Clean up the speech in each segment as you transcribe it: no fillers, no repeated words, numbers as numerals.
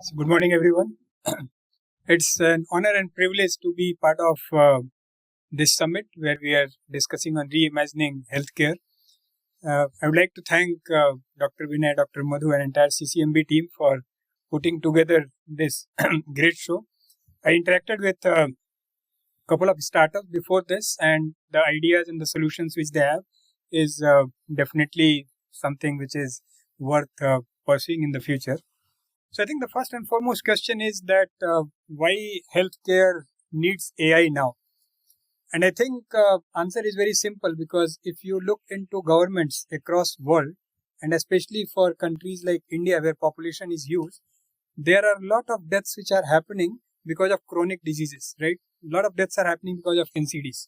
So good morning, everyone. It's an honor and privilege to be part of this summit where we are discussing on reimagining healthcare. I would like to thank Dr. Vinay, Dr. Madhu, and entire CCMB team for putting together this great show. I interacted with a couple of startups before this, and the ideas and the solutions which they have is definitely something which is worth pursuing in the future. So I think the first and foremost question is that why healthcare needs AI now? And I think answer is very simple because if you look into governments across world, and especially for countries like India where population is huge, there are a lot of deaths which are happening because of chronic diseases, right? A lot of deaths are happening because of NCDs,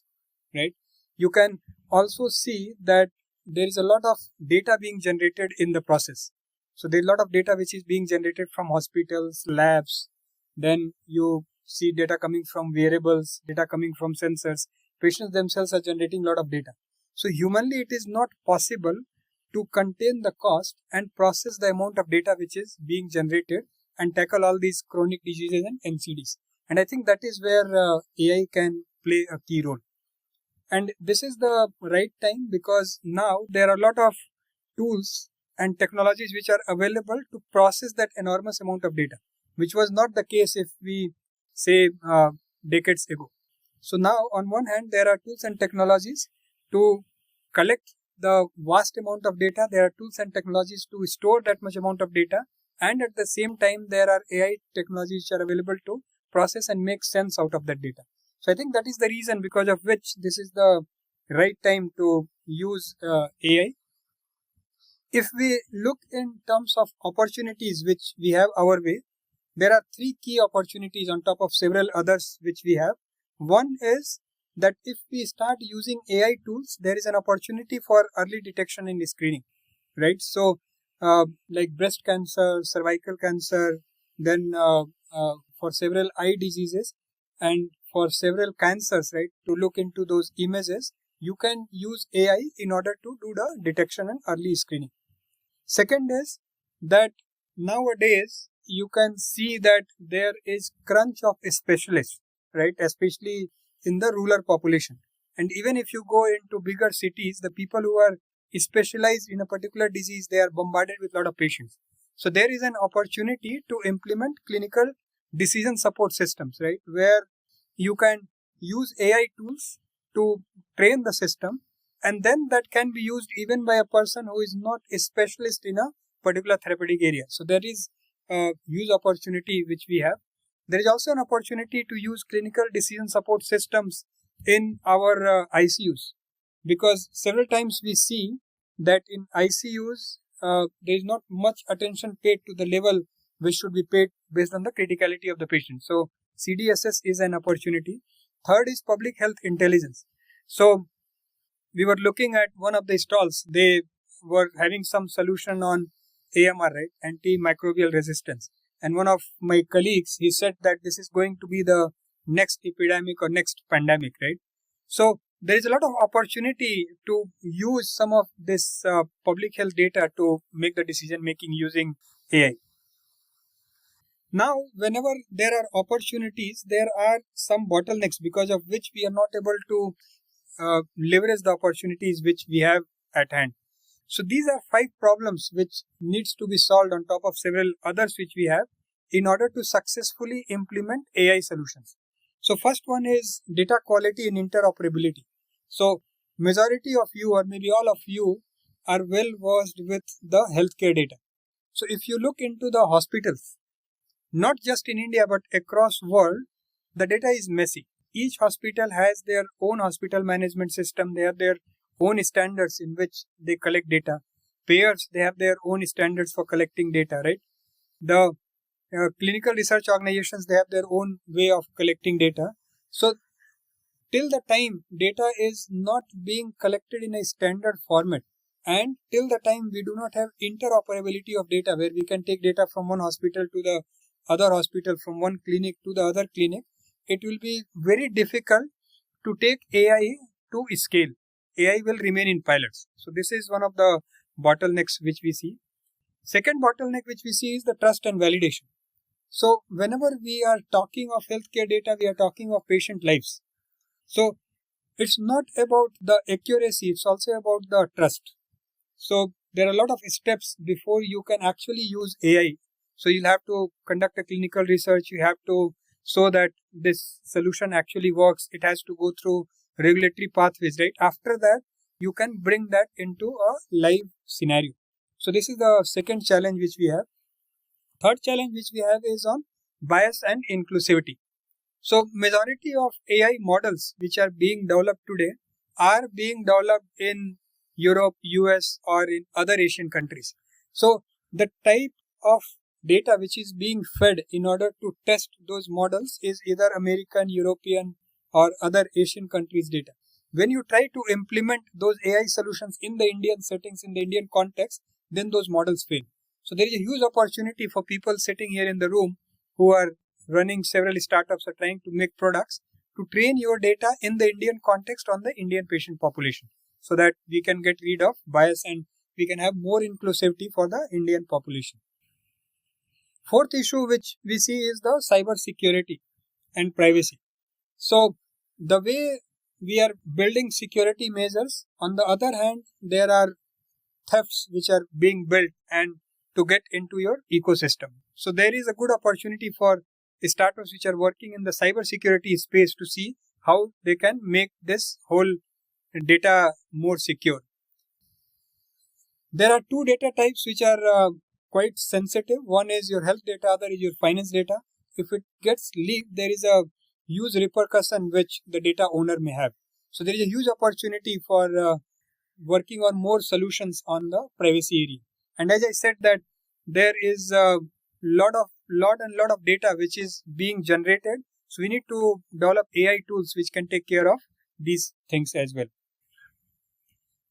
right? You can also see that there is a lot of data being generated in the process. So there's a lot of data which is being generated from hospitals, labs. Then you see data coming from wearables, data coming from sensors. Patients themselves are generating a lot of data. So humanly, it is not possible to contain the cost and process the amount of data which is being generated and tackle all these chronic diseases and NCDs. And I think that is where AI can play a key role. And this is the right time because now there are a lot of tools and technologies which are available to process that enormous amount of data, which was not the case if we say decades ago. So now on one hand, there are tools and technologies to collect the vast amount of data. There are tools and technologies to store that much amount of data. And at the same time, there are AI technologies which are available to process and make sense out of that data. So I think that is the reason because of which this is the right time to use AI. If we look in terms of opportunities which we have our way, there are three key opportunities on top of several others which we have. One is that if we start using AI tools, there is an opportunity for early detection and screening, right? So, like breast cancer, cervical cancer, then for several eye diseases and for several cancers, right? To look into those images, you can use AI in order to do the detection and early screening. Second is that nowadays you can see that there is crunch of specialists, right? Especially in the rural population. And even if you go into bigger cities, the people who are specialized in a particular disease, they are bombarded with a lot of patients. So there is an opportunity to implement clinical decision support systems, right? Where you can use AI tools to train the system, and then that can be used even by a person who is not a specialist in a particular therapeutic area. So there is a huge opportunity which we have. There is also an opportunity to use clinical decision support systems in our ICUs, because several times we see that in ICUs there is not much attention paid to the level which should be paid based on the criticality of the patient. So CDSS is an opportunity. Third is public health intelligence. So we were looking at one of the stalls. They were having some solution on AMR, right? Antimicrobial resistance. And one of my colleagues, he said that this is going to be the next epidemic or next pandemic, right? So there is a lot of opportunity to use some of this public health data to make the decision making using AI. Now, whenever there are opportunities, there are some bottlenecks because of which we are not able to leverage the opportunities which we have at hand. So these are 5 problems which needs to be solved on top of several others which we have in order to successfully implement AI solutions. So first one is data quality and interoperability. So majority of you or maybe all of you are well versed with the healthcare data. So if you look into the hospitals, not just in India but across world, the data is messy. Each hospital has their own hospital management system. They have their own standards in which they collect data. Payers, they have their own standards for collecting data, right? The clinical research organizations, they have their own way of collecting data. So till the time data is not being collected in a standard format, and till the time we do not have interoperability of data where we can take data from one hospital to the other hospital, from one clinic to the other clinic, it will be very difficult to take AI to scale. AI will remain in pilots. So this is one of the bottlenecks which we see. Second bottleneck which we see is the trust and validation. So whenever we are talking of healthcare data, we are talking of patient lives. So it's not about the accuracy, it's also about the trust. So there are a lot of steps before you can actually use AI. So you'll have to conduct a clinical research, you have to show that this solution actually works, it has to go through regulatory pathways, right? After that, you can bring that into a live scenario. So this is the second challenge which we have. Third challenge which we have is on bias and inclusivity. So majority of AI models which are being developed today are being developed in Europe, US or in other Asian countries. So the type of data which is being fed in order to test those models is either American, European or other Asian countries' data. When you try to implement those AI solutions in the Indian settings, in the Indian context, then those models fail. So there is a huge opportunity for people sitting here in the room who are running several startups or trying to make products to train your data in the Indian context on the Indian patient population so that we can get rid of bias and we can have more inclusivity for the Indian population. Fourth issue which we see is the cyber security and privacy. So the way we are building security measures, on the other hand, there are thefts which are being built and to get into your ecosystem. So there is a good opportunity for startups which are working in the cyber security space to see how they can make this whole data more secure. There are two data types which are quite sensitive. One is your health data, other is your finance data. If it gets leaked, there is a huge repercussion which the data owner may have. So there is a huge opportunity for working on more solutions on the privacy area. And as I said that there is a lot of data which is being generated. So we need to develop AI tools which can take care of these things as well.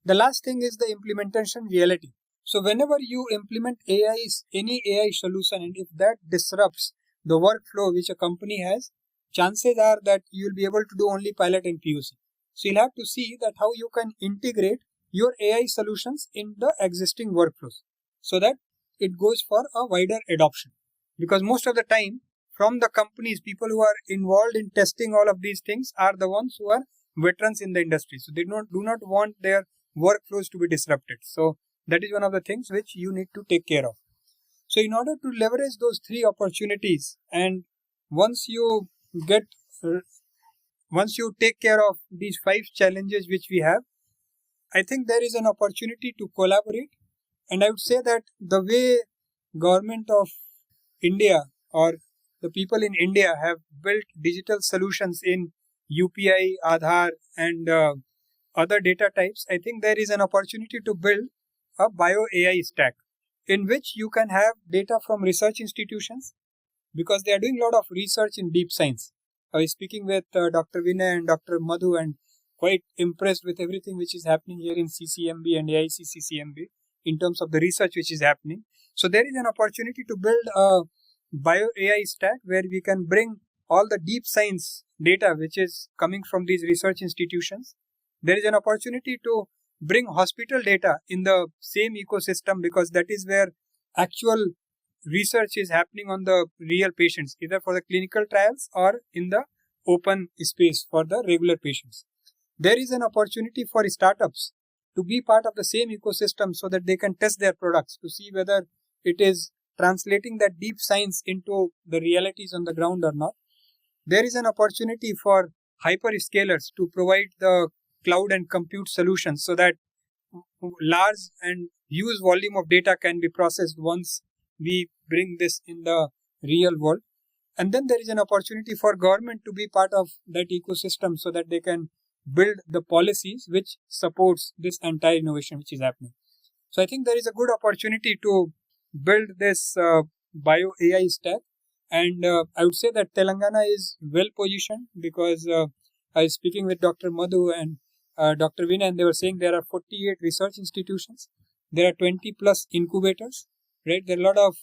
The last thing is the implementation reality. So whenever you implement any AI solution, and if that disrupts the workflow which a company has, chances are that you will be able to do only pilot and POC. So you'll have to see that how you can integrate your AI solutions in the existing workflows so that it goes for a wider adoption. Because most of the time, from the companies, people who are involved in testing all of these things are the ones who are veterans in the industry. So they do not want their workflows to be disrupted. So that is one of the things which you need to take care of. So in order to leverage those three opportunities, and once you take care of these 5 challenges which we have, I think there is an opportunity to collaborate. And I would say that the way government of India or the people in India have built digital solutions in UPI, Aadhaar and other data types, I think there is an opportunity to build a bio AI stack in which you can have data from research institutions because they are doing a lot of research in deep science. I was speaking with Dr. Vinay and Dr. Madhu and quite impressed with everything which is happening here in CCMB and AICCCMB in terms of the research which is happening. So there is an opportunity to build a bio AI stack where we can bring all the deep science data which is coming from these research institutions. There is an opportunity to bring hospital data in the same ecosystem because that is where actual research is happening on the real patients, either for the clinical trials or in the open space for the regular patients. There is an opportunity for startups to be part of the same ecosystem so that they can test their products to see whether it is translating that deep science into the realities on the ground or not. There is an opportunity for hyperscalers to provide the cloud and compute solutions so that large and huge volume of data can be processed once we bring this in the real world. And then there is an opportunity for government to be part of that ecosystem so that they can build the policies which supports this entire innovation which is happening. So I think there is a good opportunity to build this bio AI stack. And I would say that Telangana is well positioned because I was speaking with Dr. Madhu and Dr. Vinay, and they were saying there are 48 research institutions. There are 20 plus incubators, right? There are a lot of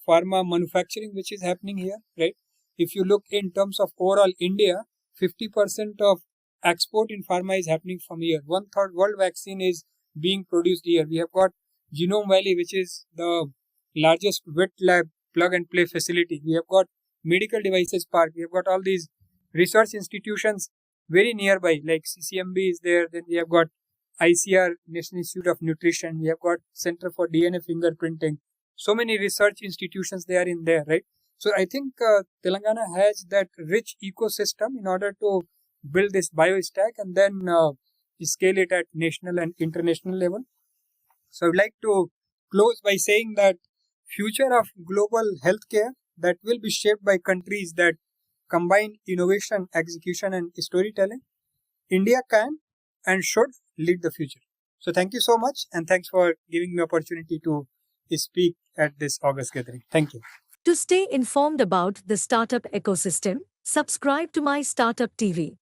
pharma manufacturing which is happening here, right? If you look in terms of overall India, 50% of export in pharma is happening from here. 1/3 world vaccine is being produced here. We have got Genome Valley, which is the largest wet lab plug and play facility. We have got medical devices park. We have got all these research institutions very nearby, like CCMB is there. Then we have got ICR, National Institute of Nutrition. We have got Center for DNA Fingerprinting. So many research institutions they are in there, right? So I think Telangana has that rich ecosystem in order to build this biostack and then scale it at national and international level. So I would like to close by saying that future of global healthcare that will be shaped by countries that combine innovation, execution and storytelling. India can and should lead the future. So thank you so much, and thanks for giving me opportunity to speak at this August gathering. Thank you. To stay informed about the startup ecosystem, subscribe to My Startup TV.